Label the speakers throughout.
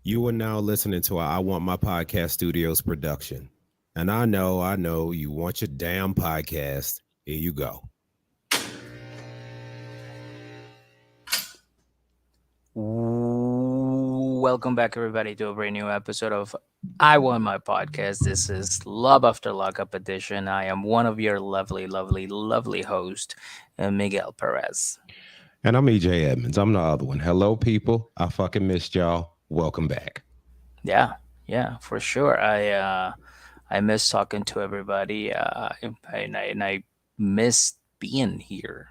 Speaker 1: You are now listening to a I Want My Podcast Studios production. And I know, you want your damn podcast. Here you go.
Speaker 2: Welcome back, everybody, to a brand new episode of I Want My Podcast. This is Love After Lockup Edition. I am one of your lovely host, Miguel Perez.
Speaker 1: And I'm EJ Edmonds. I'm the other one. Hello, people. I fucking missed y'all. Welcome back.
Speaker 2: Yeah, for sure. I miss talking to everybody, and I miss being here.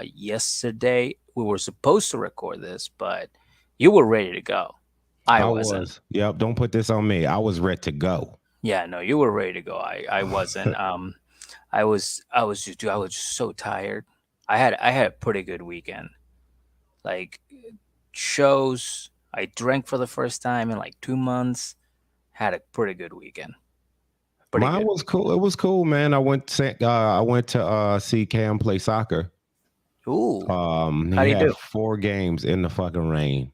Speaker 2: Yesterday we were supposed to record this, but you were ready to go. I
Speaker 1: I
Speaker 2: wasn't.
Speaker 1: was. Yep. Don't put this on me. I was ready to go.
Speaker 2: Yeah, no, you were ready to go. I wasn't. I was just so tired. I had a pretty good weekend. Like shows, I drank for the first time in like 2 months. Had a pretty good weekend. Pretty
Speaker 1: Mine
Speaker 2: good.
Speaker 1: was cool. It was cool, man. I went to see Cam play soccer.
Speaker 2: Ooh, how
Speaker 1: He
Speaker 2: do you
Speaker 1: had
Speaker 2: do?
Speaker 1: 4 games in the fucking rain.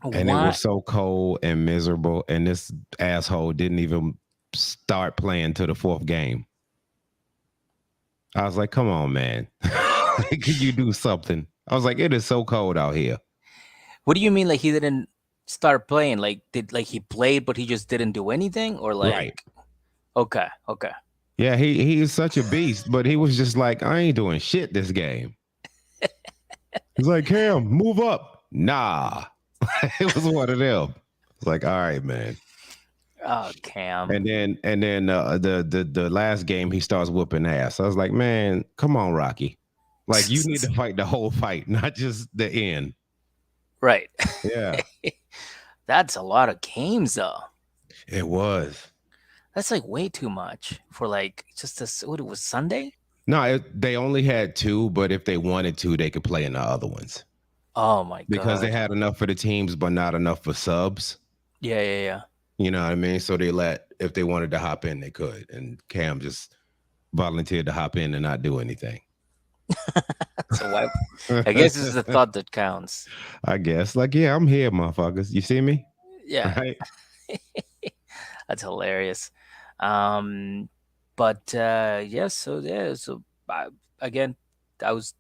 Speaker 1: And it
Speaker 2: What?
Speaker 1: was so cold and miserable. And this asshole didn't even start playing to the 4th game. I was like, come on, man. Could you do something? I was like, it is so cold out here.
Speaker 2: What do you mean? Like he didn't start playing? Like he played, but he just didn't do anything, or
Speaker 1: Right.
Speaker 2: like okay.
Speaker 1: Yeah, he is such a beast, but he was just like, I ain't doing shit this game. He's like, Cam, move up. Nah. It was one of them. It's like, all right, man.
Speaker 2: Oh, Cam.
Speaker 1: And then the last game he starts whooping ass. I was like, man, come on, Rocky. Like you need to fight the whole fight, not just the end.
Speaker 2: Right.
Speaker 1: Yeah,
Speaker 2: That's a lot of games, though.
Speaker 1: it was.
Speaker 2: That's like way too much for like just this. What it was Sunday?
Speaker 1: No, they only had 2, but if they wanted to, they could play in the other ones
Speaker 2: Oh my
Speaker 1: because they
Speaker 2: god.
Speaker 1: had enough for the teams, but not enough for subs.
Speaker 2: Yeah.
Speaker 1: You know what I mean? So they let if they wanted to hop in, they could. And Cam just volunteered to hop in and not do anything.
Speaker 2: So why? I guess it's the thought that counts.
Speaker 1: I guess. Like, yeah, I'm here, motherfuckers. You see me?
Speaker 2: Yeah,
Speaker 1: Right?
Speaker 2: that's hilarious. Um, but yes. So yeah. So again, I was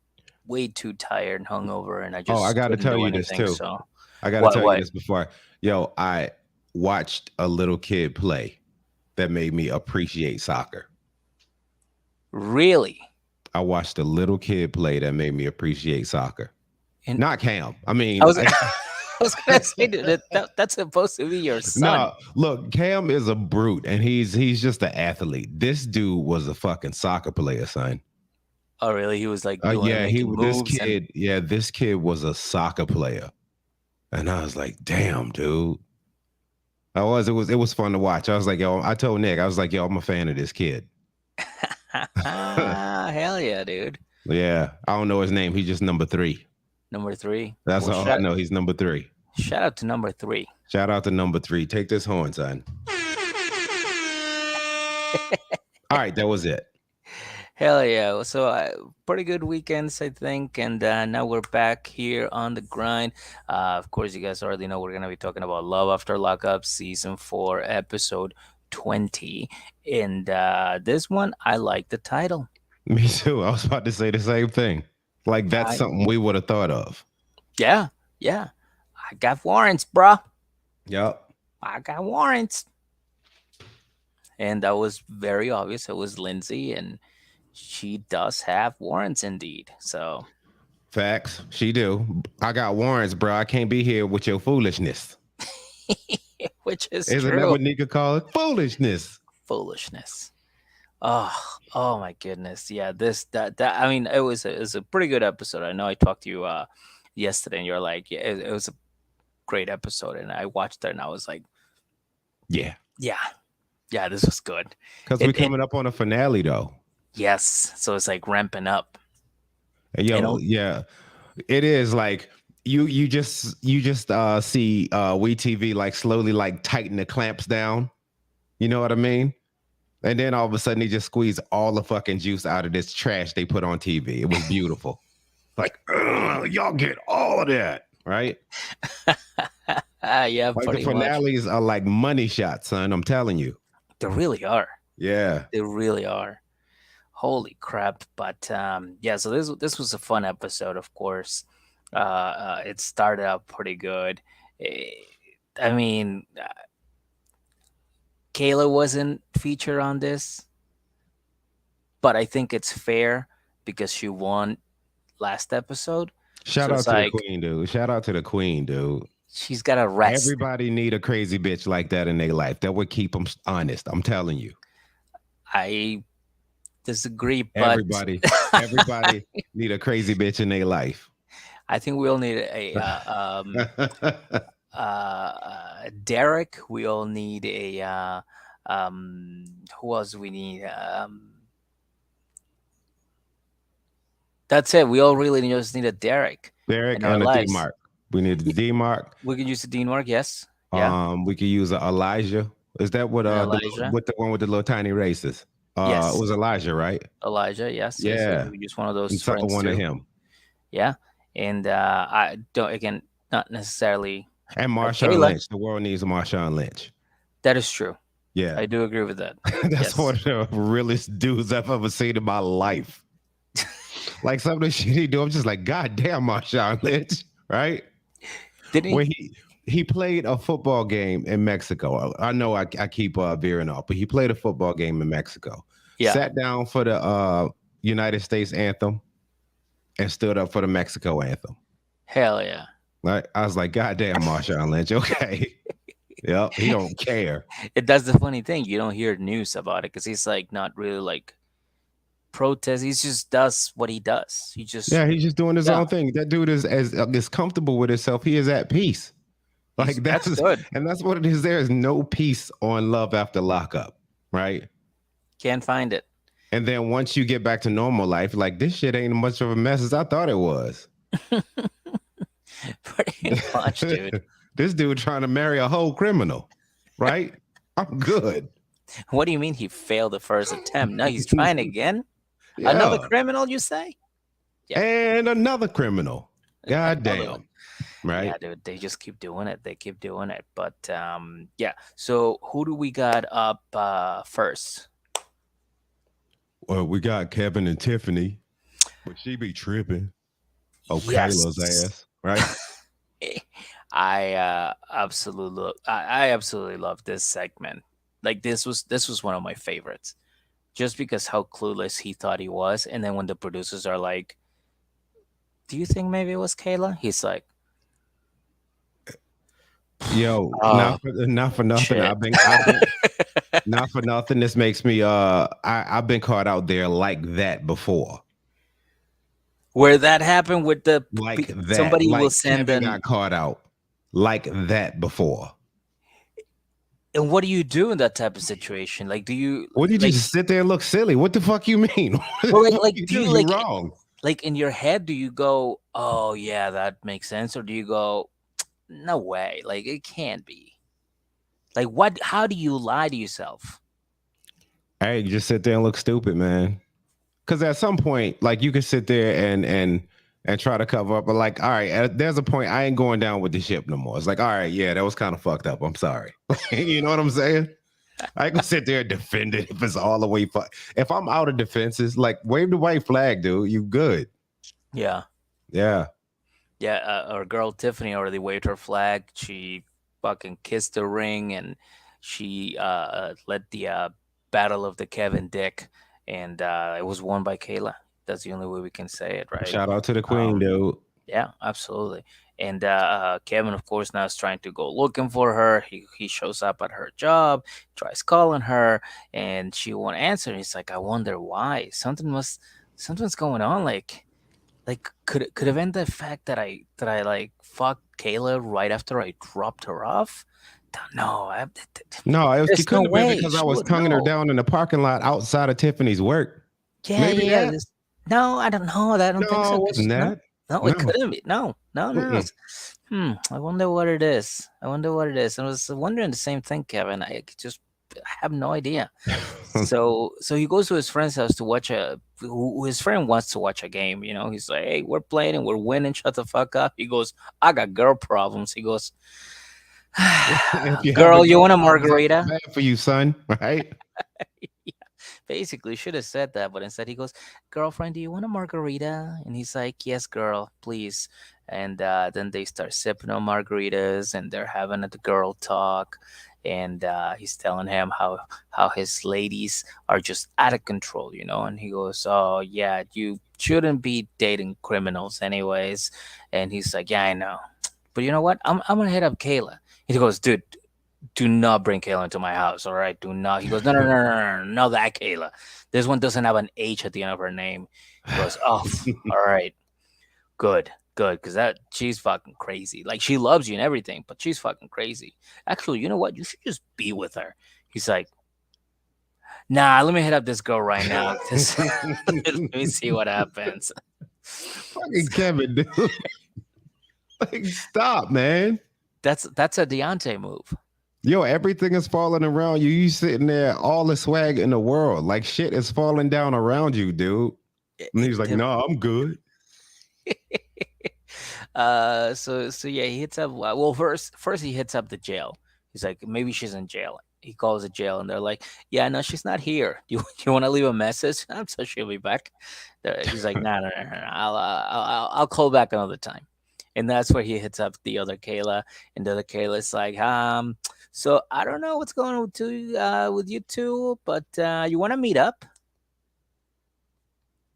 Speaker 2: way too tired and hungover, and I
Speaker 1: Oh, I
Speaker 2: just
Speaker 1: gotta
Speaker 2: couldn't
Speaker 1: tell
Speaker 2: do
Speaker 1: you this
Speaker 2: anything.
Speaker 1: too.
Speaker 2: So
Speaker 1: I gotta
Speaker 2: what?
Speaker 1: tell you
Speaker 2: What?
Speaker 1: this before. Yo, I watched a little kid play that made me appreciate soccer.
Speaker 2: Really?
Speaker 1: I watched a little kid play that made me appreciate soccer.
Speaker 2: And
Speaker 1: Not Cam. I
Speaker 2: I
Speaker 1: mean,
Speaker 2: was. I was gonna say that's supposed to be your son.
Speaker 1: no, look, Cam is a brute and he's just an athlete. This dude was a fucking soccer player, son.
Speaker 2: Oh, really? He was like
Speaker 1: Yeah,
Speaker 2: making moves and
Speaker 1: this kid was a soccer player. And I was like, damn, dude. It was fun to watch. I was like, yo, I told Nick, I was like, yo, I'm a fan of this kid.
Speaker 2: hell yeah, dude.
Speaker 1: Yeah, I don't know his name. He's just number 3.
Speaker 2: Number three.
Speaker 1: That's
Speaker 2: Well,
Speaker 1: all I know. He's number 3.
Speaker 2: shout out to number 3.
Speaker 1: Shout out to number 3. Take this horn, son. All right, that was it.
Speaker 2: Hell yeah. So pretty good weekends, I think, and now we're back here on the grind. Of course, you guys already know we're gonna be talking about Love After Lockup season 4, episode 20, and this one I like the title.
Speaker 1: Me too. I was about to say the same thing. Like that's
Speaker 2: I
Speaker 1: something we would have thought of.
Speaker 2: yeah. I got warrants, bruh.
Speaker 1: Yep.
Speaker 2: I got warrants. And that was very obvious. It was Lindsay, and she does have warrants indeed. So,
Speaker 1: Facts. She do. I got warrants, bro. I can't be here with your foolishness.
Speaker 2: which is
Speaker 1: Isn't that
Speaker 2: true.
Speaker 1: what Nika call it? Foolishness.
Speaker 2: Foolishness. Oh, oh my goodness. Yeah, that. I mean, it was a pretty good episode. I know I talked to you yesterday, and you're like, yeah, it was a great episode, and I watched it, and I was like,
Speaker 1: Yeah.
Speaker 2: yeah, this was good.
Speaker 1: Because we're
Speaker 2: It
Speaker 1: coming up on a finale though.
Speaker 2: yes, so it's like ramping up.
Speaker 1: And
Speaker 2: You
Speaker 1: yo,
Speaker 2: know,
Speaker 1: yeah. It is like you just see WeTV like slowly like tighten the clamps down. You know what I mean? And then all of a sudden they just squeeze all the fucking juice out of this trash they put on TV. It was beautiful. Like, y'all get all of that, right?
Speaker 2: Yeah,
Speaker 1: Like the
Speaker 2: pretty much.
Speaker 1: finales are like money shots, son. I'm telling you.
Speaker 2: They really are.
Speaker 1: Yeah.
Speaker 2: They really are. Holy crap! But yeah, so this was a fun episode. Of course, it started out pretty good. Eh, I mean, Kayla wasn't featured on this, but I think it's fair because she won last episode.
Speaker 1: Shout
Speaker 2: So
Speaker 1: out
Speaker 2: it's
Speaker 1: to the
Speaker 2: like
Speaker 1: queen, dude. Shout out to the queen, dude.
Speaker 2: she's got to rest.
Speaker 1: Everybody need a crazy bitch like that in their life. That would keep them honest. I'm telling you.
Speaker 2: I disagree, but
Speaker 1: Everybody, everybody need a crazy bitch in their life.
Speaker 2: I think we all need Derek. We all need who else we need? That's it. We all really just need a Derek in
Speaker 1: Derek
Speaker 2: our
Speaker 1: and a D
Speaker 2: lives.
Speaker 1: Mark. We need a
Speaker 2: Y-
Speaker 1: D Mark.
Speaker 2: We can use the Dean Mark, yes. Yeah.
Speaker 1: We could use a Elijah. Is that what
Speaker 2: And
Speaker 1: the
Speaker 2: Elijah.
Speaker 1: with the one with the little tiny races? It
Speaker 2: Yes.
Speaker 1: was Elijah, right?
Speaker 2: Elijah, yes, yes, yes.
Speaker 1: Yeah.
Speaker 2: We use one of those
Speaker 1: And so,
Speaker 2: friends
Speaker 1: one of
Speaker 2: too.
Speaker 1: him.
Speaker 2: Yeah. And I don't, again, not necessarily
Speaker 1: And
Speaker 2: like
Speaker 1: Marshawn
Speaker 2: Kayla.
Speaker 1: Lynch. The world needs a Marshawn Lynch.
Speaker 2: That is true.
Speaker 1: Yeah.
Speaker 2: I do agree with that.
Speaker 1: That's
Speaker 2: Yes.
Speaker 1: one of the realest dudes I've ever seen in my life. Like some of the shit he do, I'm just like, God damn, Marshawn Lynch, right?
Speaker 2: Didn't
Speaker 1: When
Speaker 2: he?
Speaker 1: he played a football game in Mexico. I know I keep veering off, but he played a football game in Mexico.
Speaker 2: Yeah.
Speaker 1: Sat down for the United States anthem and stood up for the Mexico anthem.
Speaker 2: Hell yeah.
Speaker 1: Like I was like, God damn, Marshawn Lynch, okay. Yep, he don't care.
Speaker 2: That's the funny thing. You don't hear news about it because he's like not really like protest. He just does what he does. He just
Speaker 1: Yeah, he's just doing his
Speaker 2: yeah.
Speaker 1: own thing. That dude is as comfortable with himself. He is at peace. Like
Speaker 2: That's good.
Speaker 1: and that's what it is. There is no peace on Love After Lockup, right?
Speaker 2: Can't find it.
Speaker 1: And then once you get back to normal life, like this shit ain't much of a mess as I thought it was.
Speaker 2: Pretty much, dude.
Speaker 1: This dude trying to marry a whole criminal, right? I'm good.
Speaker 2: What do you mean he failed the first attempt? No, he's trying again. Another
Speaker 1: Yeah.
Speaker 2: criminal, you say? Yeah.
Speaker 1: And another criminal. God
Speaker 2: Another one.
Speaker 1: damn. Right?
Speaker 2: Yeah, dude, they just keep doing it. They keep doing it. But yeah. So who do we got up first?
Speaker 1: Well, we got Kevin and Tiffany, but she be tripping. Oh,
Speaker 2: Yes.
Speaker 1: Kayla's ass, right?
Speaker 2: I I absolutely love this segment. Like this was one of my favorites. Just because how clueless he thought he was, and then when the producers are like, "Do you think maybe it was Kayla?" He's like,
Speaker 1: Yo,
Speaker 2: "Oh
Speaker 1: not for nothing.
Speaker 2: shit."
Speaker 1: I've been not for nothing. This makes me I've been caught out there like that before.
Speaker 2: Where that happened with the
Speaker 1: Like that.
Speaker 2: somebody will
Speaker 1: Like
Speaker 2: send
Speaker 1: Kevin
Speaker 2: an
Speaker 1: got caught out like that before.
Speaker 2: and what do you do in that type of situation? Like, do you
Speaker 1: What did you
Speaker 2: like
Speaker 1: just sit there and look silly? What the fuck you mean? What
Speaker 2: well,
Speaker 1: the fuck
Speaker 2: like
Speaker 1: you
Speaker 2: do
Speaker 1: do?
Speaker 2: you
Speaker 1: You wrong.
Speaker 2: like in your head? Do you go, "Oh yeah, that makes sense," or do you go, "No way, like it can't be"? Like, what? How do you lie to yourself?
Speaker 1: Hey, you just sit there and look stupid, man. Because at some point, like you can sit there and try to cover up, but like, all right, there's a point I ain't going down with the ship no more. It's like, all right, yeah, that was kind of fucked up. I'm sorry. You know what I'm saying? I ain't gonna sit there and defend it if it's all the way. If I'm out of defenses, like wave the white flag, dude. You good?
Speaker 2: Yeah,
Speaker 1: Yeah.
Speaker 2: yeah. Our girl Tiffany already waved her flag. She fucking kissed the ring, and she led the battle of the Kevin Dick, and it was won by Kayla. That's the only way we can say it, right?
Speaker 1: Shout out to the queen,
Speaker 2: Um,
Speaker 1: dude.
Speaker 2: Yeah, absolutely. And Kevin, of course, now is trying to go looking for her. He shows up at her job, tries calling her, and she won't answer. He's like, I wonder why. Something's going on. Like could have been the fact that I like fucked Kayla right after I dropped her off. No,
Speaker 1: No, it
Speaker 2: there's no
Speaker 1: couldn't have been
Speaker 2: way.
Speaker 1: because I
Speaker 2: She
Speaker 1: was
Speaker 2: would
Speaker 1: tonguing her
Speaker 2: know.
Speaker 1: down in the parking lot outside of Tiffany's work.
Speaker 2: Yeah,
Speaker 1: Maybe
Speaker 2: yeah.
Speaker 1: that.
Speaker 2: No, I don't know. I don't think
Speaker 1: No,
Speaker 2: so.
Speaker 1: it
Speaker 2: 'Cause
Speaker 1: wasn't
Speaker 2: no,
Speaker 1: that.
Speaker 2: no, it
Speaker 1: No.
Speaker 2: couldn't be. No, no, no, no.
Speaker 1: Mm-mm.
Speaker 2: I wonder what it is. I wonder what it is. I was wondering the same thing, Kevin. Just have no idea. So he goes to his friend's house to watch his friend wants to watch a game. You know, he's like, "Hey, we're playing and we're winning. Shut the fuck up." He goes, "I got girl problems." He goes,
Speaker 1: If you have a
Speaker 2: Girl, you want a
Speaker 1: girlfriend, it's
Speaker 2: margarita?
Speaker 1: bad for you, son. Right?
Speaker 2: Yeah, basically should have said that, but instead he goes, "Girlfriend, do you want a margarita?" And he's like, "Yes, girl, please." And then they start sipping on margaritas, and they're having a girl talk, and he's telling him how his ladies are just out of control, you know. And he goes, "Oh yeah, you shouldn't be dating criminals, anyways." And he's like, "Yeah, I know, but you know what? I'm gonna hit up Kayla." He goes, "Dude, do not bring Kayla into my house. All right, do not." He goes, "No, no, no, no, no, no, no, that Kayla. This one doesn't have an H at the end of her name." He goes, "Oh, all right, good, good, because that she's fucking crazy. Like she loves you and everything, but she's fucking crazy. Actually, you know what? You should just be with her." He's like, "Nah, let me hit up this girl right now. Just let me see what happens."
Speaker 1: Fucking Kevin, dude. Like, stop, man.
Speaker 2: That's a Deontay move.
Speaker 1: Yo, everything is falling around you. You sitting there, all the swag in the world. Like shit is falling down around you, dude. And he's like,
Speaker 2: Tim,
Speaker 1: no, I'm good.
Speaker 2: so yeah, he hits up. Well, first he hits up the jail. He's like, maybe she's in jail. He calls the jail, and they're like, "Yeah, no, she's not here. You want to leave a message? I'm sure she'll be back." He's like, "Nah, no, no, no, no. I'll call back another time." And that's where he hits up the other Kayla, and the other Kayla's like, so I don't know what's going on with you two, but you want to meet up?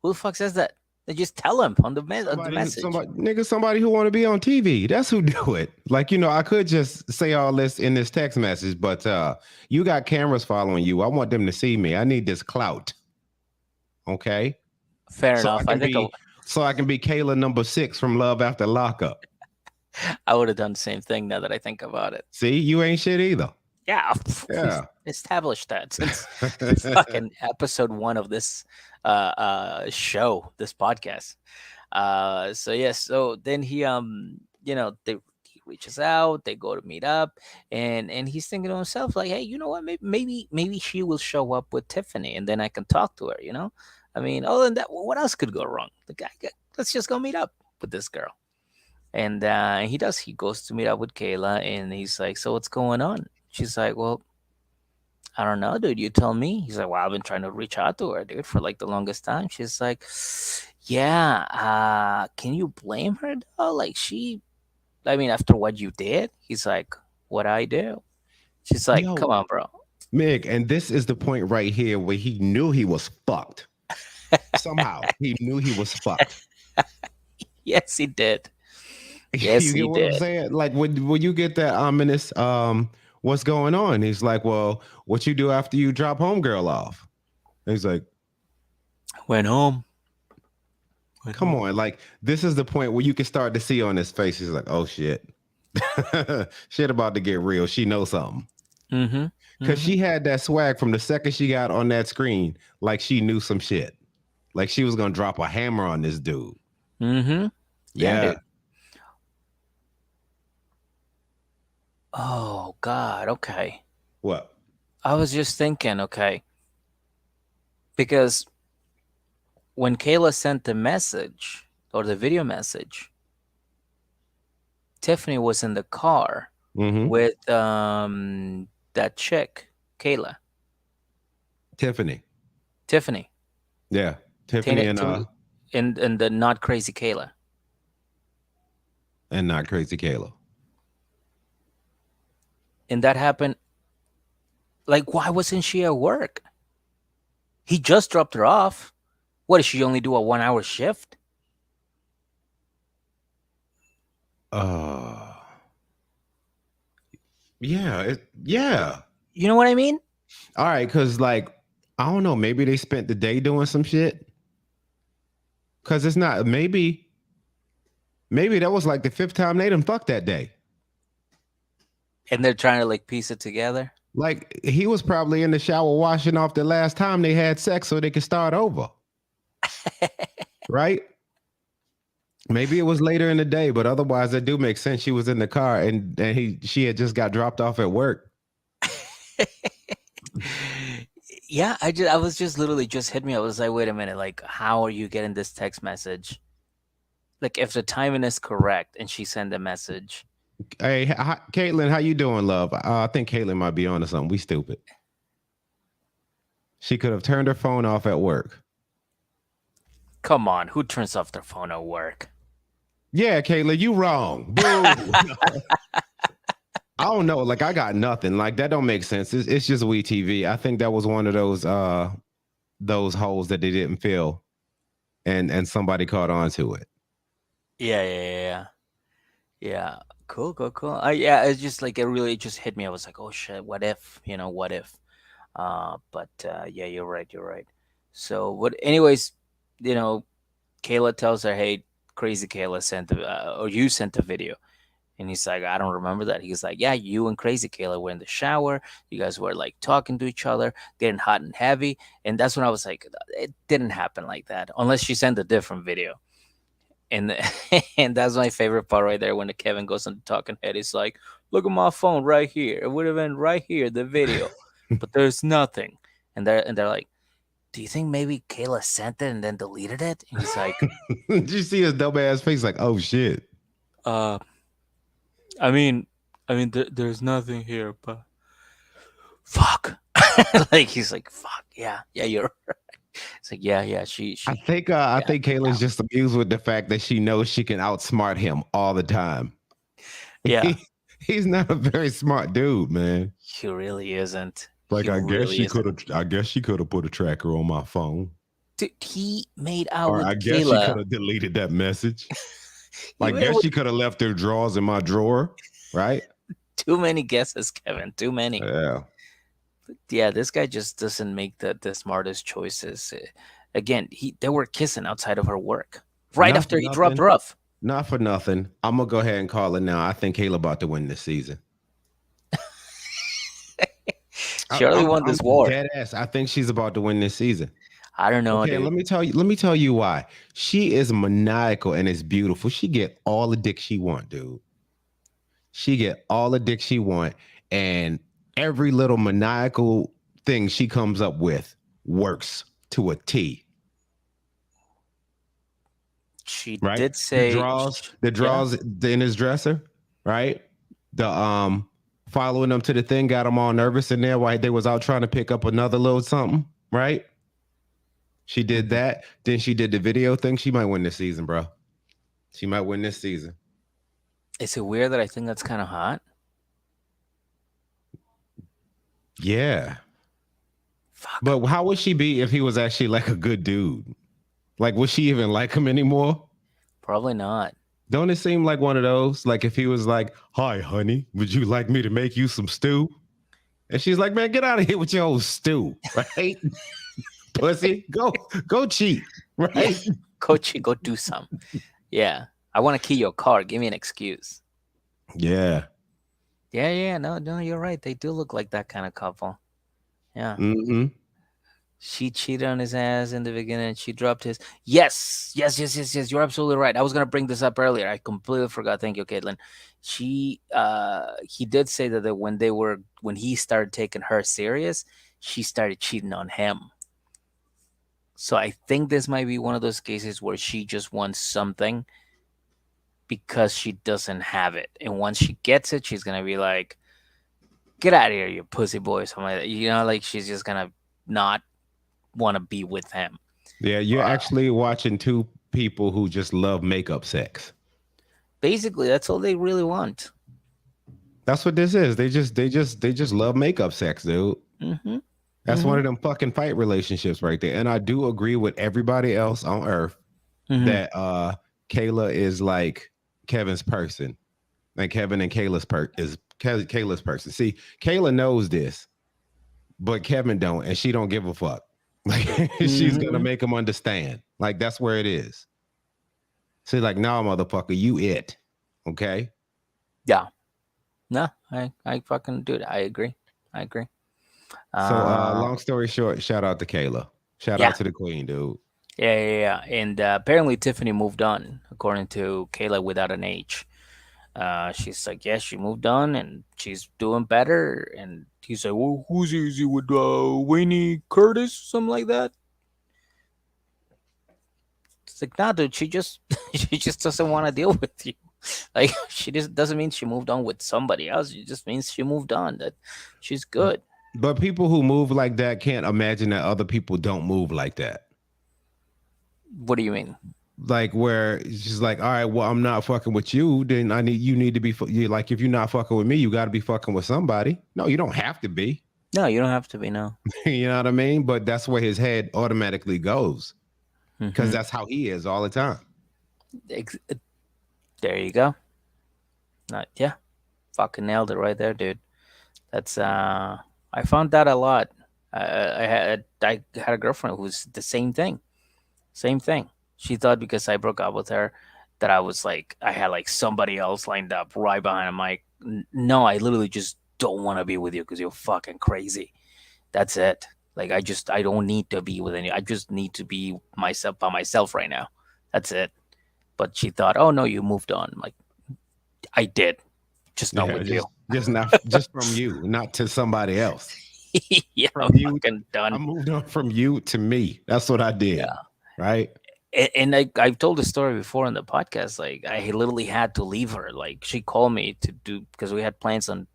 Speaker 2: Who the fuck says that? They just tell him on the message.
Speaker 1: Somebody who want to be on TV. That's who do it. Like, I could just say all this in this text message, but you got cameras following you. I want them to see me. I need this clout. Okay.
Speaker 2: Fair
Speaker 1: So
Speaker 2: enough.
Speaker 1: I can be Kayla number 6 from Love After Lockup.
Speaker 2: I would have done the same thing now that I think about it.
Speaker 1: See, you ain't shit either.
Speaker 2: Yeah, we've
Speaker 1: Yeah.
Speaker 2: established that since fucking episode 1 of this show, this podcast. So yes, so then he reaches out, they go to meet up, and he's thinking to himself like, hey, you know what? Maybe she will show up with Tiffany, and then I can talk to her. You know, I mean, other than that, what else could go wrong? The guy, let's just go meet up with this girl. And he does. He goes to meet up with Kayla, and he's like, "So what's going on?" She's like, "Well, I don't know, dude. You tell me." He's like, "Well, I've been trying to reach out to her, dude, for like the longest time." She's like, "Yeah. Can you blame her though? Like I mean, after what you did." He's like, "What I do?" She's like, "Come
Speaker 1: Yo,
Speaker 2: on, bro."
Speaker 1: Mig, and this is the point right here where he knew he was fucked. Somehow he knew he was fucked.
Speaker 2: Yes, he did. Yes,
Speaker 1: You
Speaker 2: he
Speaker 1: get what I'm
Speaker 2: did.
Speaker 1: saying? Like when you get that ominous what's going on? He's like, well, what you do after you drop homegirl off? And he's like,
Speaker 2: Went home. Went
Speaker 1: come
Speaker 2: home.
Speaker 1: on, like this is the point where you can start to see on his face. He's like, oh shit. Shit about to get real. She knows something.
Speaker 2: Mm-hmm.
Speaker 1: Cause
Speaker 2: Mm-hmm.
Speaker 1: she had that swag from the second she got on that screen, like she knew some shit. Like she was gonna drop a hammer on this dude.
Speaker 2: Mm-hmm. Yeah,
Speaker 1: Yeah.
Speaker 2: dude. Oh God. Okay.
Speaker 1: What?
Speaker 2: I was just thinking. Okay, because when Kayla sent the message or the video message, Tiffany was in the car
Speaker 1: Mm-hmm.
Speaker 2: with that chick, Kayla,
Speaker 1: Tiffany.
Speaker 2: Tiffany,
Speaker 1: Yeah. Tiffany
Speaker 2: and the not crazy Kayla.
Speaker 1: and not crazy Kayla.
Speaker 2: And that happened. Like, why wasn't she at work? He just dropped her off. What, does she only do a 1 hour shift?
Speaker 1: Uh yeah.
Speaker 2: You know what I mean?
Speaker 1: All right, because like I don't know, maybe they spent the day doing some shit. Cause it's not maybe that was like the 5th time they done fucked that day.
Speaker 2: And they're trying to like piece it together.
Speaker 1: Like he was probably in the shower washing off the last time they had sex so they could start over. Right? Maybe it was later in the day, but otherwise that do make sense. She was in the car and she had just got dropped off at work.
Speaker 2: Yeah, I was just literally just hit me. I was like, wait a minute, like how are you getting this text message? Like if the timing is correct and she sent a message
Speaker 1: Hey, Caitlin, how you doing, love? I think Caitlin might be on to something. We stupid. She could have turned her phone off at work.
Speaker 2: Come on, who turns off their phone at work?
Speaker 1: Yeah, Caitlin, you wrong. Boo. I don't know. Like I got nothing. Like that don't make sense. It's just we TV. I think that was one of those holes that they didn't fill, and somebody caught on to it.
Speaker 2: Yeah, yeah, yeah, yeah. Yeah. Cool, cool, cool. Yeah, it's just like it really just hit me. I was like, oh shit, what if? What if? But yeah, you're right, you're right. So, what? Anyways, you know, Kayla tells her, "Hey, crazy Kayla sent or you sent a video." And he's like, I don't remember that. He's like, yeah, you and crazy Kayla were in the shower. You guys were like talking to each other, getting hot and heavy. And that's when I was like, it didn't happen like that, unless she sent a different video. And and that's my favorite part right there when the Kevin goes on the talking head. He's like, look at my phone right here. It would have been right here, the video, but there's nothing. And they're like, do you think maybe Kayla sent it and then deleted it? And he's like,
Speaker 1: Did you see his dumb ass face? Like, oh shit.
Speaker 2: uh, I mean, there's nothing here, but fuck. Like he's like, fuck, yeah, yeah, you're right. It's like, yeah, yeah, she
Speaker 1: I
Speaker 2: yeah,
Speaker 1: think Kayla's just amused with the fact that she knows she can outsmart him all the time.
Speaker 2: yeah.
Speaker 1: He's not a very smart dude, man.
Speaker 2: He really isn't.
Speaker 1: Like
Speaker 2: He really isn't.
Speaker 1: I guess she could have put a tracker on my phone.
Speaker 2: Dude, he made out
Speaker 1: Or
Speaker 2: with
Speaker 1: I guess she could
Speaker 2: Kayla.
Speaker 1: have deleted that message.
Speaker 2: He
Speaker 1: Like
Speaker 2: made
Speaker 1: guess
Speaker 2: with
Speaker 1: she could have left her drawers in my drawer, right?
Speaker 2: too many guesses, Kevin. Too many.
Speaker 1: Yeah.
Speaker 2: Yeah, this guy just doesn't make the smartest choices. Again, they were kissing outside of her work right
Speaker 1: Not for
Speaker 2: after he dropped
Speaker 1: nothing.
Speaker 2: her off.
Speaker 1: Not for nothing. I'm gonna go ahead and call it now. I think Kayla about to win this season.
Speaker 2: She already won
Speaker 1: I'm
Speaker 2: this war.
Speaker 1: dead ass. I think she's about to win this season.
Speaker 2: I don't know,
Speaker 1: Okay, and
Speaker 2: dude.
Speaker 1: let me tell you why. She is maniacal and it's beautiful. She get all the dick she want, dude. She get all the dick she want, and every little maniacal thing she comes up with works to a T.
Speaker 2: She
Speaker 1: Right?
Speaker 2: did say,
Speaker 1: The
Speaker 2: yeah.
Speaker 1: draws in his dresser, right? The following them to the thing got them all nervous in there while they was out trying to pick up another little something, right? She did
Speaker 2: Mhm.
Speaker 1: that. Then she did the video thing. She might win this season, bro. She might win this season.
Speaker 2: Is it weird that I think that's kind of hot?
Speaker 1: Yeah.
Speaker 2: Fuck.
Speaker 1: But how would she be if he was actually like a good dude? Like, would she even like him anymore?
Speaker 2: Probably not.
Speaker 1: Don't it seem like one of those? Like, if he was like, "Hi, honey, would you like me to make you some stew?" And she's like, "Man, get out of here with your old stew, right? Pussy, go cheat,
Speaker 2: Yeah.
Speaker 1: right?"
Speaker 2: Go do some. Yeah. I want to key your car. Give me an excuse.
Speaker 1: Yeah.
Speaker 2: Yeah, yeah, no, no, you're right. They do look like that kind of couple. Yeah.
Speaker 1: Mm-hmm.
Speaker 2: She cheated on his ass in the beginning. She dropped his. Yes, yes, yes, yes, yes. You're absolutely right. I was gonna bring this up earlier. I completely forgot. Thank you, Caitlin. He did say that when he started taking her serious, she started cheating on him. So I think this might be one of those cases where she just wants something because she doesn't have it, and once she gets it, she's gonna be like, "Get out of here, you pussy boy," or something like that. Like she's just gonna not want to be with him.
Speaker 1: Yeah, you're actually watching two people who just love makeup sex.
Speaker 2: Basically, that's all they really want.
Speaker 1: That's what this is. They just love makeup sex, dude.
Speaker 2: Mhm.
Speaker 1: That's one
Speaker 2: Mhm.
Speaker 1: of them fucking fight relationships right there. And I do agree with everybody else on earth
Speaker 2: Mhm.
Speaker 1: that Kayla is like Kevin's person. Like Kevin and Kayla's person. See, Kayla knows this, but Kevin don't, and she don't give a fuck. Like she's gonna
Speaker 2: Mhm.
Speaker 1: make him understand. Like that's where it is. She's like, "No, motherfucker, you it." Okay.
Speaker 2: Yeah. No, I fucking dude, I agree. I agree.
Speaker 1: So
Speaker 2: Uh
Speaker 1: long story short, shout out to Kayla. Shout
Speaker 2: yeah.
Speaker 1: out to the queen, dude.
Speaker 2: Yeah, yeah, yeah. And apparently Tiffany moved on, according to Kayla without an H. She's like, yeah, she moved on and she's doing better. And he's like, well, who's easy with Wayne Curtis, something like that? It's like, nah, dude, she just she just doesn't want to deal with you. Like she just doesn't mean she moved on with somebody else. It just means she moved on. That she's good.
Speaker 1: But people who move like that can't imagine that other people don't move like that.
Speaker 2: What do you mean?
Speaker 1: Like where she's like, all right, well, I'm not fucking with you. Then you need to be you like if you're not fucking with me, you got to be fucking with somebody. No, you don't have to be.
Speaker 2: No, you don't have to be. No.
Speaker 1: You know what I mean? But that's where his head automatically goes because
Speaker 2: Hmm.
Speaker 1: that's how he is all the time.
Speaker 2: Ex- there you go. Yeah, fucking nailed it right there, dude. That's I found that a lot. I had a girlfriend who was the same thing. Same thing. She thought because I broke up with her that I was like I had like somebody else lined up right behind. I'm like, No, I literally just don't want to be with you because you're fucking crazy. That's it. Like I don't need to be with any. I just need to be myself by myself right now. That's it. But she thought, oh no, you moved on. I'm like I did, just not
Speaker 1: Yeah,
Speaker 2: with you.
Speaker 1: just not just from you, not to somebody else.
Speaker 2: Yeah, I'm
Speaker 1: From you,
Speaker 2: fucking
Speaker 1: I
Speaker 2: done.
Speaker 1: moved on from you to me. That's what I did.
Speaker 2: Yeah.
Speaker 1: Right?
Speaker 2: And I've told the story before on the podcast. Like I literally had to leave her. Like she called me to do because we had plans on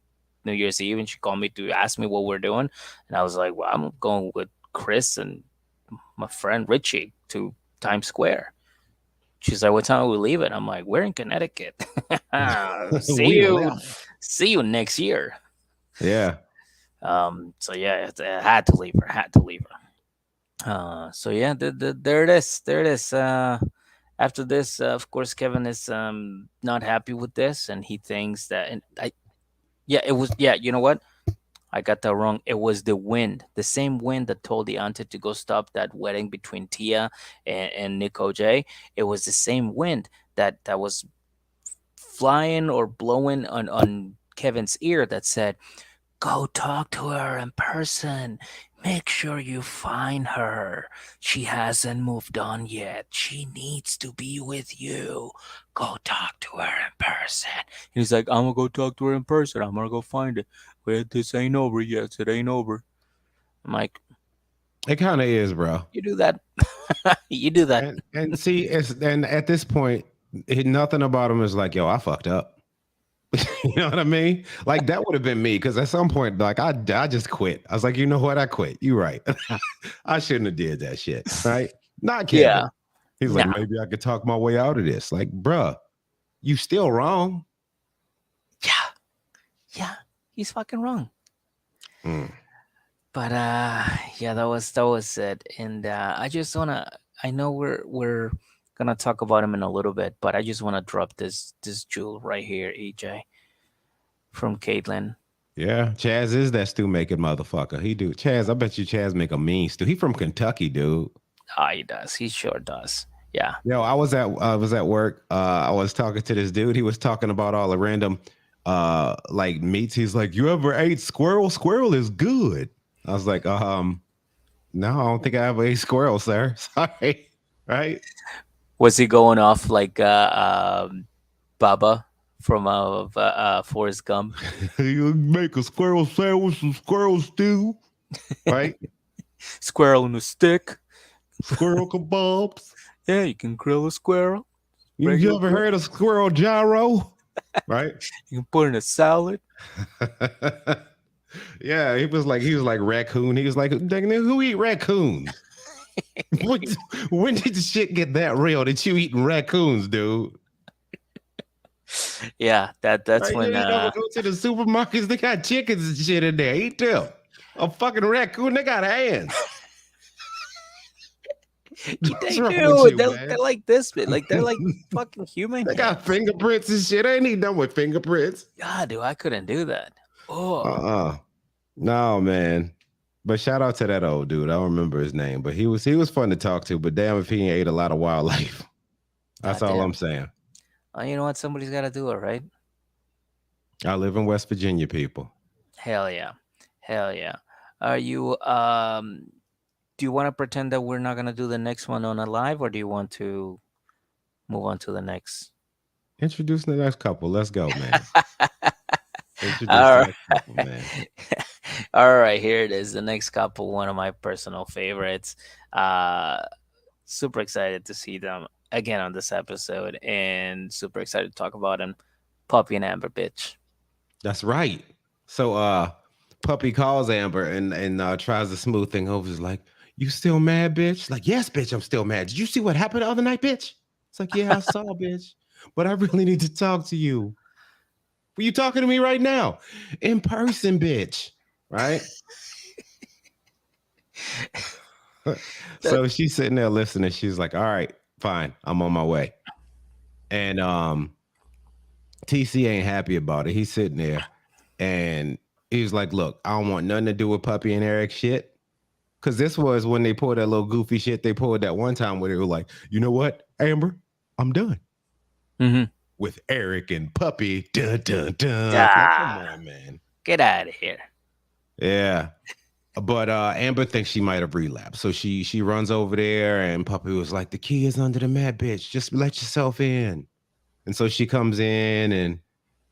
Speaker 2: New Year's Eve, and she called me to ask me what we're doing, and I was like, "Well, I'm going with Chris and my friend Richie to Times Square." She's like, "What time are we leaving?" I'm like, "We're in Connecticut. see
Speaker 1: We
Speaker 2: you,
Speaker 1: left.
Speaker 2: see you next year."
Speaker 1: Yeah.
Speaker 2: So yeah, I had to leave her. Had to leave her. So yeah, there it is. There it is. After this, of course, Kevin is not happy with this, and he thinks that, and yeah, it was, yeah. You know what? I got that wrong. It was the wind, the same wind that told the auntie to go stop that wedding between Tia and Nico J. It was the same wind that was flying or blowing on Kevin's ear that said, "Go talk to her in person. Make sure you find her. She hasn't moved on yet. She needs to be with you. Go talk to her in person." He's like, "I'm gonna go talk to her in person. I'm gonna go find it. Wait, this ain't over yet. It ain't over." I'm like,
Speaker 1: It kind of is, bro.
Speaker 2: "You do that. You do that."
Speaker 1: And see, it's and at this point, nothing about him is like, yo, I fucked up. You know what I mean? Like that would have been me because at some point, like I just quit. I was like, you know what? I quit. You right. I shouldn't have did that shit. Right? Not
Speaker 2: Yeah.
Speaker 1: Kevin. He's like,
Speaker 2: Nah.
Speaker 1: maybe I could talk my way out of this. Like, bruh, you still wrong.
Speaker 2: Yeah. Yeah. He's fucking wrong.
Speaker 1: Mm.
Speaker 2: But yeah, that was it. And I just wanna I know we're gonna talk about him in a little bit, but I just wanna drop this jewel right here, EJ, from Caitlin.
Speaker 1: Yeah, Chaz is that stew making motherfucker. He do. Chaz, I bet you Chaz make a mean stew. He from Kentucky, dude.
Speaker 2: Ah, he does. He sure does. Yeah.
Speaker 1: Yo, I was at work. I was talking to this dude. He was talking about all the random like meats. He's like, "You ever ate squirrel? Squirrel is good." I was like, no, I don't think I ever ate squirrel, sir. Sorry." Right?
Speaker 2: Was he going off like Baba from Forrest Gump?
Speaker 1: You make a squirrel sandwich and squirrel stew, right?
Speaker 2: Squirrel in a stick.
Speaker 1: Squirrel kebabs.
Speaker 2: Yeah, you can grill a squirrel.
Speaker 1: You
Speaker 2: Regular
Speaker 1: ever
Speaker 2: grill.
Speaker 1: heard of squirrel gyro? Right?
Speaker 2: You can put in a salad.
Speaker 1: Yeah, he was like raccoon. He was like, "Dang, nigga, who eat raccoons? when, when did the shit get that real that you eating raccoons, dude?
Speaker 2: Yeah, that's
Speaker 1: Right? You
Speaker 2: when
Speaker 1: ain't never go to the supermarkets. They got chickens and shit in there. Eat them. A fucking raccoon. They got hands. What's
Speaker 2: they
Speaker 1: wrong with
Speaker 2: do.
Speaker 1: you,
Speaker 2: They're
Speaker 1: man?
Speaker 2: like this, man. Like they're like fucking human
Speaker 1: They got
Speaker 2: hands.
Speaker 1: fingerprints and shit. I ain't even done with fingerprints.
Speaker 2: God, dude, I couldn't do that. Oh,
Speaker 1: Uh-uh. No, man. But shout out to that old dude. I don't remember his name, but he was fun to talk to. But damn, if he ain't ate a lot of wildlife, that's
Speaker 2: god
Speaker 1: all I'm
Speaker 2: damn.
Speaker 1: saying.
Speaker 2: You know what? Somebody's got to do it, right?
Speaker 1: I live in West Virginia, people.
Speaker 2: Hell yeah, hell yeah. Are you Do you want to pretend that we're not gonna do the next one on a live, or do you want to move on to the next?
Speaker 1: Introduce the next couple. Let's go, man. Introduce the
Speaker 2: All
Speaker 1: next couple, man.
Speaker 2: right. All right, here it is. The next couple, one of my personal favorites. Uh Super excited to see them. again on this episode, and super excited to talk about him. Puppy and Amber, bitch.
Speaker 1: That's right. So Puppy calls Amber and tries to smooth thing over. Is like, you still mad, bitch? Like, yes, bitch, I'm still mad. Did you see what happened the other night, bitch? It's like, yeah, I saw, bitch. But I really need to talk to you. Were you talking to me right now? In person, bitch. Right?
Speaker 2: That.
Speaker 1: So she's sitting there listening. She's like, all right, fine, I'm on my way. And TC ain't happy about it. He's sitting there and he's like, look, I don't want nothing to do with Puppy and Eric shit. Cause this was when they pulled that little goofy shit they pulled that one time where they were like, you know what, Amber, I'm done
Speaker 2: Mm-hmm.
Speaker 1: with Eric and Puppy. Dun, dun, dun. Like, come
Speaker 2: Ah,
Speaker 1: on, man.
Speaker 2: get out of here.
Speaker 1: Yeah. But Amber thinks she might have relapsed. So she runs over there and Puppy was like, the key is under the mat, bitch. Just let yourself in. And so she comes in and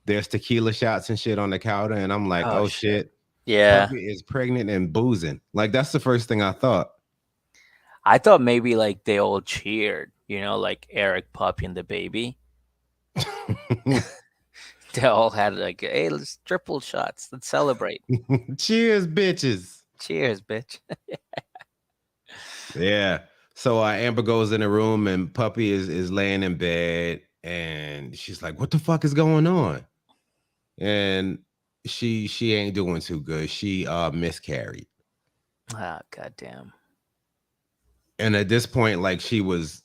Speaker 1: there's tequila shots and shit on the counter. And I'm like,
Speaker 2: Oh
Speaker 1: oh
Speaker 2: shit.
Speaker 1: shit,
Speaker 2: Yeah.
Speaker 1: Puppy is pregnant and boozing. Like, that's the first thing I thought.
Speaker 2: I thought maybe like they all cheered, like Eric, Puppy, and the baby. They all had like, hey, let's triple shots. Let's celebrate.
Speaker 1: Cheers, bitches.
Speaker 2: Cheers, bitch.
Speaker 1: Yeah. So Amber goes in the room and Puppy is laying in bed and she's like, "What the fuck is going on?" And she ain't doing too good. She miscarried.
Speaker 2: Ah, goddamn.
Speaker 1: And at this point, like she was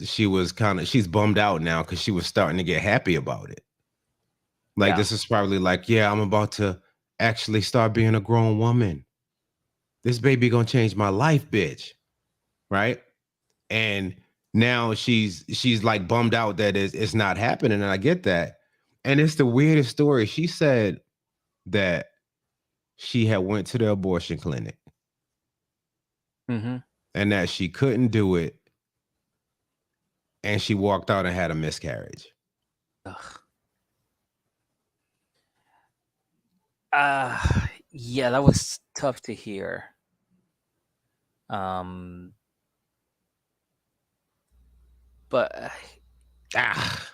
Speaker 1: kind of she's bummed out now because she was starting to get happy about it. Like
Speaker 2: Yeah.
Speaker 1: this is probably like, yeah, I'm about to actually start being a grown woman. This baby gonna change my life, bitch. Right? And now she's like bummed out that it's not happening, and I get that. And it's the weirdest story. She said that she had went to the abortion clinic
Speaker 2: Mm-hmm.
Speaker 1: and that she couldn't do it, and she walked out and had a miscarriage.
Speaker 2: Ugh. Yeah, that was tough to hear. Um, but
Speaker 1: Ah,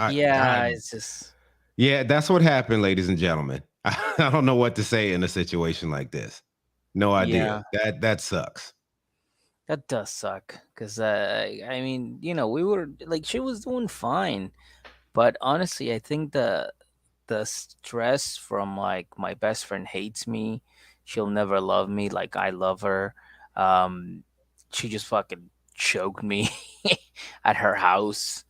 Speaker 2: yeah, it's just
Speaker 1: yeah, that's what happened, ladies and gentlemen. I don't know what to say in a situation like this. No idea.
Speaker 2: yeah,
Speaker 1: That sucks.
Speaker 2: that does suck. Cause I mean, we were like, she was doing fine, but honestly, I think the stress from like my best friend hates me, she'll never love me like I love her. Um, she just fucking choked me at her house,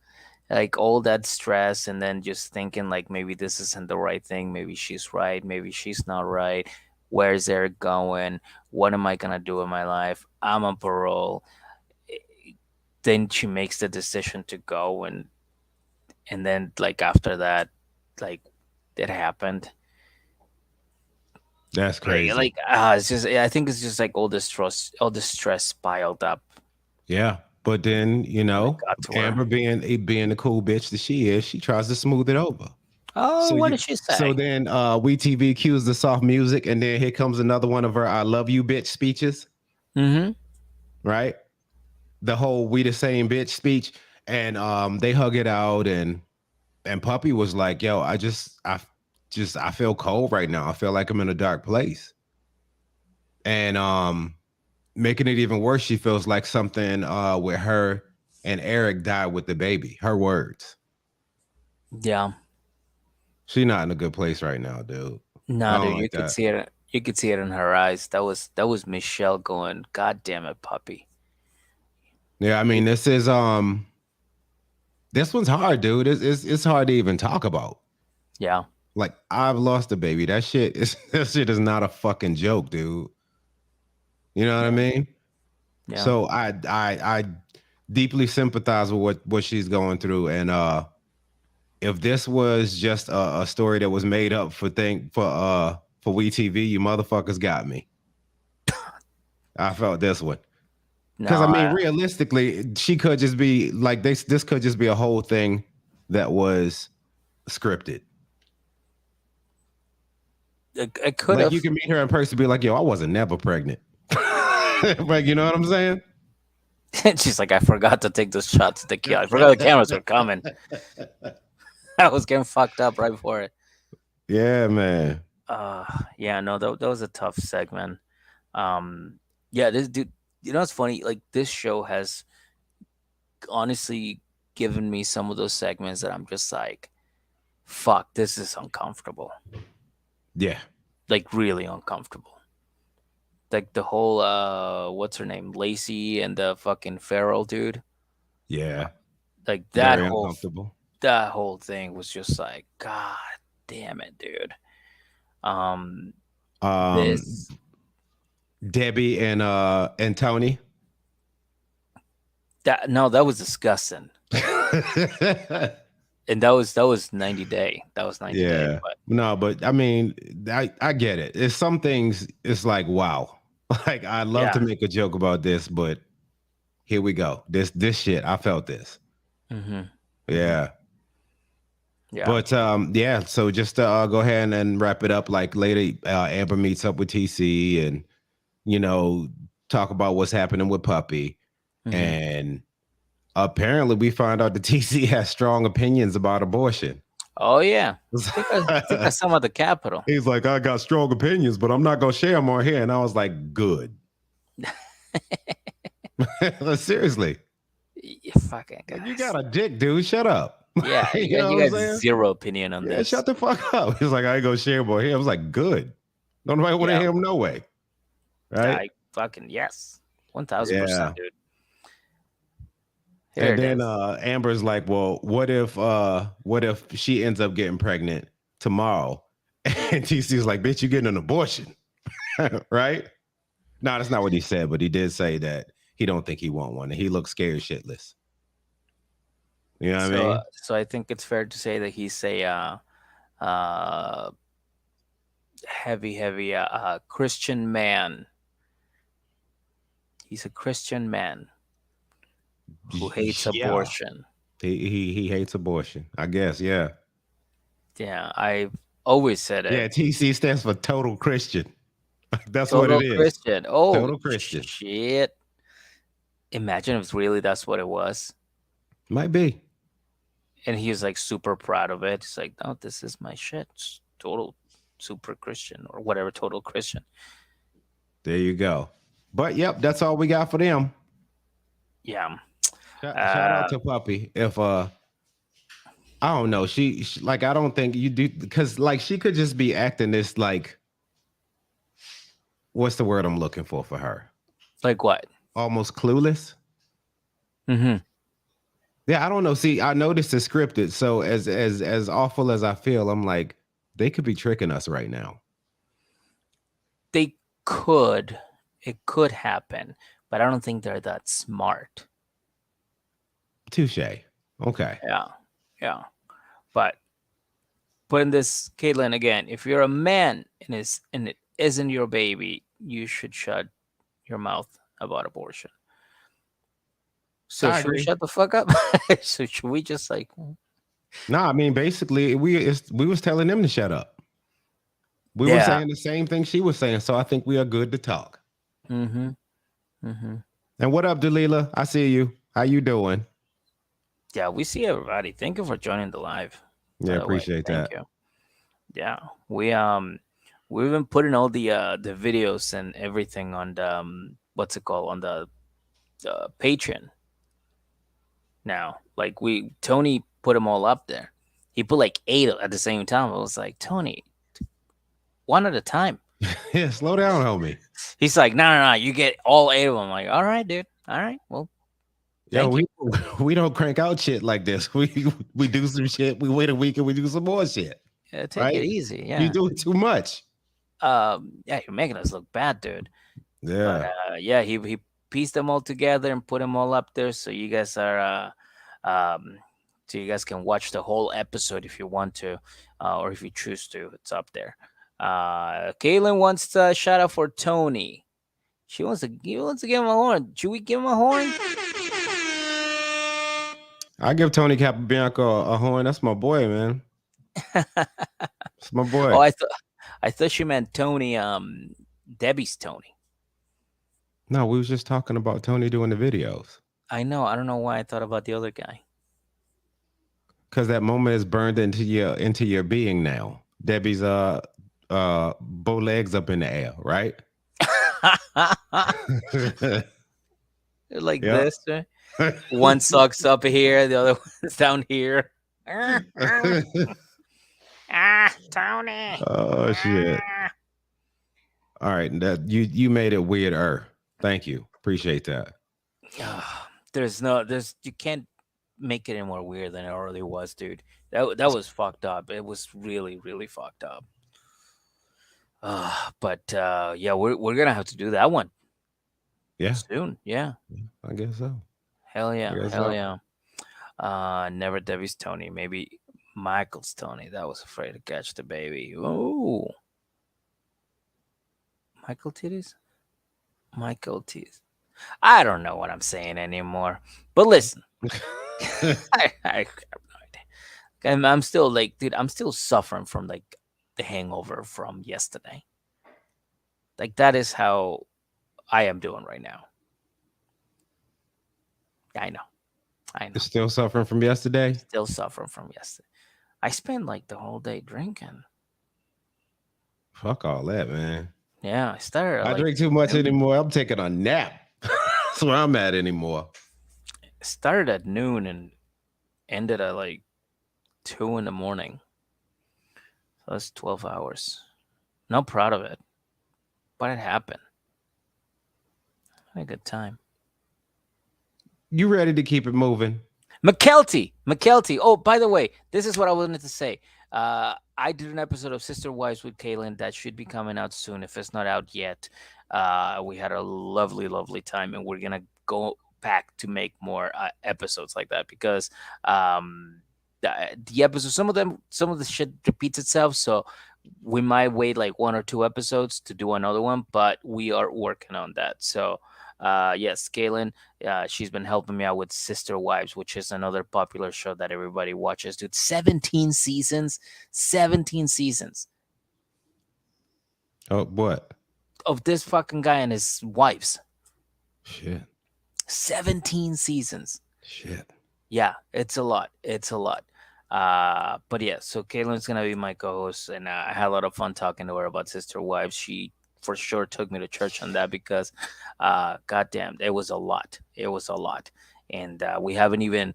Speaker 2: like all that stress, and then just thinking like maybe this isn't the right thing, maybe she's right, maybe she's not right. Where's Eric going? What am I gonna do in my life? I'm on parole. Then she makes the decision to go, and then like after that, like it happened.
Speaker 1: That's
Speaker 2: Like
Speaker 1: crazy.
Speaker 2: it's just, I think it's just like all the stress piled up
Speaker 1: Yeah. But then,
Speaker 2: when it got to her.
Speaker 1: Amber being the cool bitch that she is, she tries to smooth it over.
Speaker 2: Oh,
Speaker 1: So
Speaker 2: what
Speaker 1: you
Speaker 2: did she
Speaker 1: so
Speaker 2: say?
Speaker 1: then we TV cues the soft music, and then here comes another one of her I love you bitch speeches,
Speaker 2: Mm-hmm.
Speaker 1: right? The whole we the same bitch speech. And they hug it out and Puppy was like, yo, I feel cold right now. I feel like I'm in a dark place. And making it even worse, she feels like something with her and Eric died with the baby. Her words.
Speaker 2: Yeah.
Speaker 1: She not in a good place right now, dude. I
Speaker 2: No,
Speaker 1: don't
Speaker 2: dude,
Speaker 1: like that.
Speaker 2: you could see it in her eyes. That was Michelle going, God damn it, puppy.
Speaker 1: Yeah, I
Speaker 2: You-
Speaker 1: mean, this one's hard, dude. It's hard to even talk about.
Speaker 2: Yeah.
Speaker 1: Like, I've lost a baby. That shit is that shit is not a fucking joke, dude. You know what I
Speaker 2: Yeah.
Speaker 1: mean?
Speaker 2: Yeah.
Speaker 1: So I deeply sympathize with what she's going through. And if this was just a story that was made up for WeTV, you motherfuckers got me. I felt this one.
Speaker 2: No,
Speaker 1: Because I mean, realistically, she could just be like this could just be a whole thing that was scripted.
Speaker 2: I could
Speaker 1: Like
Speaker 2: have.
Speaker 1: you can meet her in person, and be like, "Yo, I wasn't never pregnant." Like, you know what I'm saying?
Speaker 2: And she's like, I forgot to take those shots of tequila. I forgot the cameras were coming. I was getting fucked up right before it.
Speaker 1: Yeah, man.
Speaker 2: Uh, yeah, no, that was a tough segment. Um, yeah, this dude, you know, it's funny. Like this show has honestly given me some of those segments that I'm just like, fuck, this is uncomfortable.
Speaker 1: Yeah,
Speaker 2: Like really uncomfortable. Like the whole what's her name, Lacey and the fucking feral dude.
Speaker 1: yeah.
Speaker 2: Like
Speaker 1: Very uncomfortable.
Speaker 2: that whole thing was just like, God damn it, dude. Um,
Speaker 1: Um,
Speaker 2: this
Speaker 1: Debbie and Tony.
Speaker 2: that no, that was disgusting. And that was 90 day. That was 90 day.
Speaker 1: Yeah.
Speaker 2: But
Speaker 1: No, but I mean, I get it. It's some things. It's like wow. Like I love
Speaker 2: yeah,
Speaker 1: to make a joke about this, but here we go. This shit. I felt this.
Speaker 2: mm-hmm, mm-hmm,
Speaker 1: Yeah.
Speaker 2: yeah,
Speaker 1: But yeah. So just to go ahead and wrap it up. Like later, Amber meets up with TC, and you know talk about what's happening with Puppy,
Speaker 2: mm-hmm.
Speaker 1: and apparently we find out the TC has strong opinions about abortion.
Speaker 2: Oh yeah, think I some at the Capitol.
Speaker 1: He's like, I got strong opinions, but I'm not gonna share them on here. And I was like, good. Seriously.
Speaker 2: You fucking
Speaker 1: Like you
Speaker 2: guys.
Speaker 1: got a dick, dude. Shut up.
Speaker 2: Yeah,
Speaker 1: You know
Speaker 2: you
Speaker 1: what I'm
Speaker 2: guys
Speaker 1: saying?
Speaker 2: zero opinion on
Speaker 1: Yeah,
Speaker 2: this.
Speaker 1: shut the fuck up. He's like, I ain't gonna share them on here. I was like, good. Nobody want to
Speaker 2: Yeah,
Speaker 1: hear him no way. Right?
Speaker 2: I fucking yes, 1000%,
Speaker 1: Yeah.
Speaker 2: dude. Here
Speaker 1: And
Speaker 2: it
Speaker 1: then
Speaker 2: is.
Speaker 1: Amber's like, well, what if she ends up getting pregnant tomorrow? And TC's like, bitch, you getting an abortion. Right? No, that's not what he said, but he did say that he don't think he want one, and he looks scared shitless. You know what I mean?
Speaker 2: So I think it's fair to say that he's a uh, heavy Christian man. He's a Christian man who hates
Speaker 1: Yeah,
Speaker 2: abortion.
Speaker 1: he hates abortion. I guess. Yeah,
Speaker 2: Yeah, I've always said it.
Speaker 1: yeah. TC stands for total Christian. That's what it
Speaker 2: Total
Speaker 1: is.
Speaker 2: Christian. Oh
Speaker 1: Total Christian.
Speaker 2: shit! Imagine if really that's what it was,
Speaker 1: Might be.
Speaker 2: and he was like super proud of it. He's like, "No, this is my shit. Total super Christian or whatever. Total Christian."
Speaker 1: There you go. But yep, that's all we got for them.
Speaker 2: Yeah.
Speaker 1: Shout
Speaker 2: Uh,
Speaker 1: out to Puppy. If I don't know, she like I don't think you do because like she could just be acting this like what's the word I'm looking for her?
Speaker 2: like what?
Speaker 1: Almost clueless.
Speaker 2: Mm-hmm.
Speaker 1: Yeah, I don't know. See, I know this is scripted, so as awful as I feel, I'm like, they could be tricking us right now.
Speaker 2: They could. It could happen, but I don't think they're that smart.
Speaker 1: Touche. Okay.
Speaker 2: Yeah. Yeah. But in this, Caitlin, again, if you're a man and it isn't your baby, you should shut your mouth about abortion. So
Speaker 1: I
Speaker 2: should we
Speaker 1: agree.
Speaker 2: shut the fuck up? So should we just like,
Speaker 1: No, I mean basically we was telling them to shut up. We were
Speaker 2: yeah.
Speaker 1: saying the same thing she was saying, so I think we are good to talk.
Speaker 2: Mm-hmm. Mm-hmm.
Speaker 1: And what up, Delila? I see you. How you doing?
Speaker 2: Yeah, we see everybody. Thank you for joining the live.
Speaker 1: Yeah,
Speaker 2: By the way,
Speaker 1: appreciate
Speaker 2: thank
Speaker 1: that.
Speaker 2: you. Yeah, we've been putting all the videos and everything on the what's it called on the Patreon now. Like we Tony put them all up there. He put like 8 at the same time. I was like, Tony, one at a time.
Speaker 1: Yeah, slow down, homie.
Speaker 2: He's like, no, you get all 8 of them. I'm like, all right, dude. All right, well,
Speaker 1: Yo,
Speaker 2: thank you.
Speaker 1: we don't crank out shit like this. We do some shit. We wait a week and we do some more shit.
Speaker 2: Take it
Speaker 1: Right?
Speaker 2: easy.
Speaker 1: You
Speaker 2: Yeah.
Speaker 1: do it too much.
Speaker 2: Yeah, you're making us look bad, dude. But
Speaker 1: Yeah.
Speaker 2: yeah, he pieced them all together and put them all up there, so you guys are so you guys can watch the whole episode if you want to, or if you choose to. It's up there. Kaylin wants to shout out for Tony. He wants to give him a horn. Should we give him a horn?
Speaker 1: I give Tony Capabianco a horn. That's my boy, man. It's my
Speaker 2: Oh,
Speaker 1: boy.
Speaker 2: I thought she meant Tony. Debbie's Tony.
Speaker 1: No, we was just talking about Tony doing the videos.
Speaker 2: I know. I don't know why I thought about the other guy.
Speaker 1: Because that moment is burned into your being now. Debbie's bow legs up in the air, right?
Speaker 2: Like
Speaker 1: Yep.
Speaker 2: this. One sucks up here, the other one's down here. Tony.
Speaker 1: Oh shit. All right, that you made it weirder. Thank you. Appreciate that.
Speaker 2: There's you can't make it any more weird than it already was, dude. That was fucked up. It was really really fucked up. But yeah, we're gonna have to do that one
Speaker 1: Yeah,
Speaker 2: soon. Yeah,
Speaker 1: I guess so.
Speaker 2: hell
Speaker 1: I
Speaker 2: yeah,
Speaker 1: guess
Speaker 2: hell
Speaker 1: so.
Speaker 2: yeah. Never Debbie's Tony. Maybe Michael's Tony. That was afraid to catch the baby. Oh, Michael titties. Michael titties. I don't know what I'm saying anymore. But listen, I have no idea. I'm still like, dude, I'm still suffering from like the hangover from yesterday. Like that is how I am doing right now. I know. I know.
Speaker 1: Still suffering from yesterday?
Speaker 2: Still suffering from yesterday. I spent like the whole day drinking.
Speaker 1: Fuck all that, man.
Speaker 2: Yeah, I started at
Speaker 1: I
Speaker 2: like
Speaker 1: drink too much
Speaker 2: noon.
Speaker 1: anymore. I'm taking a nap. That's where I'm at anymore.
Speaker 2: Started at noon and ended at like 2 in the morning. So that's 12 hours. Not proud of it, but it happened. Had a good time.
Speaker 1: You ready to keep it moving?
Speaker 2: McKelty. Oh, by the way, this is what I wanted to say. I did an episode of Sister Wives with Kaylin that should be coming out soon. If it's not out yet, we had a lovely, lovely time, and we're gonna go back to make more episodes like that because the episodes, some of the shit repeats itself. So we might wait like 1 or 2 episodes to do another one, but we are working on that. So yes, Kaylin, she's been helping me out with Sister Wives, which is another popular show that everybody watches. Dude, 17 seasons, 17 seasons
Speaker 1: Oh, what?
Speaker 2: of this fucking guy and his wives.
Speaker 1: Shit.
Speaker 2: 17 seasons.
Speaker 1: Shit.
Speaker 2: Yeah, it's a lot. It's a lot. But yeah, so Kaylin's gonna be my co-host, and I had a lot of fun talking to her about Sister Wives. She for sure took me to church on that because, goddamn, it was a lot. It was a lot, and we haven't even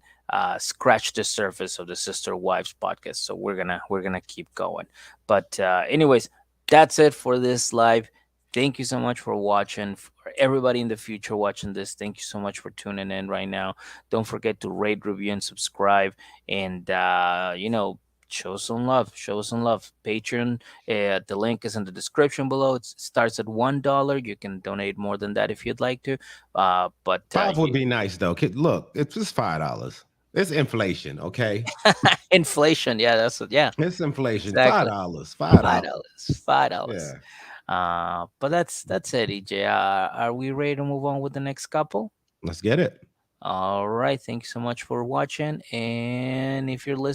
Speaker 2: scratched the surface of the Sister Wives podcast. So we're gonna keep going. But anyways, that's it for this live. Thank you so much for watching. For everybody in the future watching this, thank you so much for tuning in right now. Don't forget to rate, review, and subscribe. And show some love. Show some love. Patreon. The link is in the description below. It starts at $1. You can donate more than that if you'd like to. But
Speaker 1: Five would be nice though. Look, it's just $5. It's inflation, okay?
Speaker 2: inflation. Yeah, that's what. Yeah,
Speaker 1: It's inflation.
Speaker 2: exactly.
Speaker 1: $5.
Speaker 2: Five
Speaker 1: $5.
Speaker 2: dollars. $5.
Speaker 1: Yeah.
Speaker 2: But that's it, EJ. Are we ready to move on with the next couple?
Speaker 1: Let's get it.
Speaker 2: All right. Thank you so much for watching. And if you're listening,